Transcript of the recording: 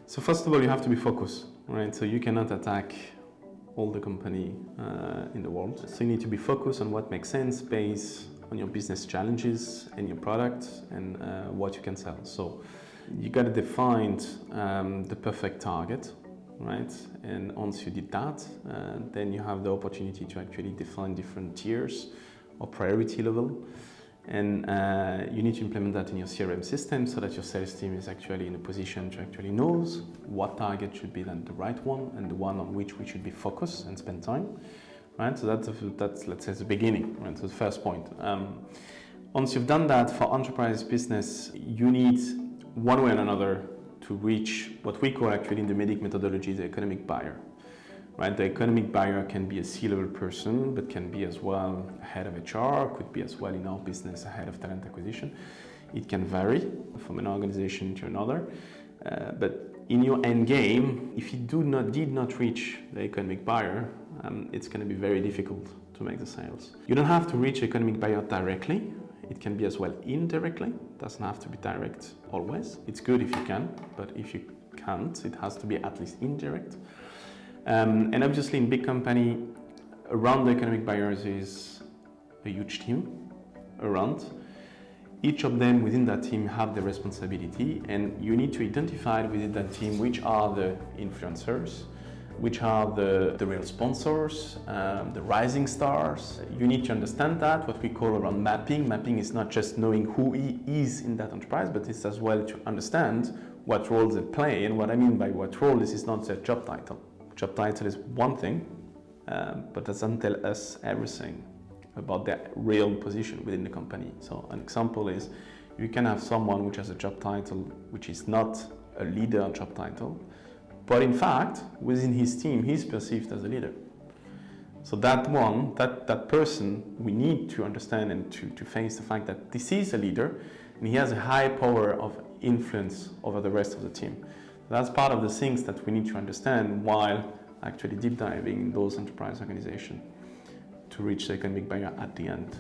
So first of all, you have to be focused, right? So you cannot attack all the company in the world. So you need to be focused on what makes sense based on your business challenges and your product and what you can sell. So you got to define the perfect target, right? And once you did that, then you have the opportunity to actually define different tiers or priority level. And you need to implement that in your CRM system so that your sales team is actually in a position to actually knows what target should be then the right one and the one on which we should be focused and spend time, right? So that's let's say the beginning, right? So the first point. Once you've done that for enterprise business, you need one way or another to reach what we call actually in the MEDDIC methodology the economic buyer. Right, the economic buyer can be a C-level person, but can be as well head of HR, could be as well in our business a head of talent acquisition. It can vary from an organization to another, but in your end game, if you did not reach the economic buyer, it's going to be very difficult to make the sales. You don't have to reach the economic buyer directly. It can be as well indirectly. It doesn't have to be direct always. It's good if you can, but if you can't, it has to be at least indirect. And obviously in big company, around the economic buyers is a huge team around. Each of them within that team have the responsibility, and you need to identify within that team which are the influencers, which are the real sponsors, the rising stars. You need to understand that, what we call around mapping. Mapping is not just knowing who is in that enterprise, but it's as well to understand what roles they play. And what I mean by what role, this is not their job title. Job title is one thing, but that doesn't tell us everything about their real position within the company. So an example is you can have someone which has a job title which is not a leader job title, but in fact within his team he's perceived as a leader. So that person, we need to understand and to face the fact that this is a leader and he has a high power of influence over the rest of the team. That's part of the things that we need to understand while actually deep diving in those enterprise organizations to reach the economic buyer at the end.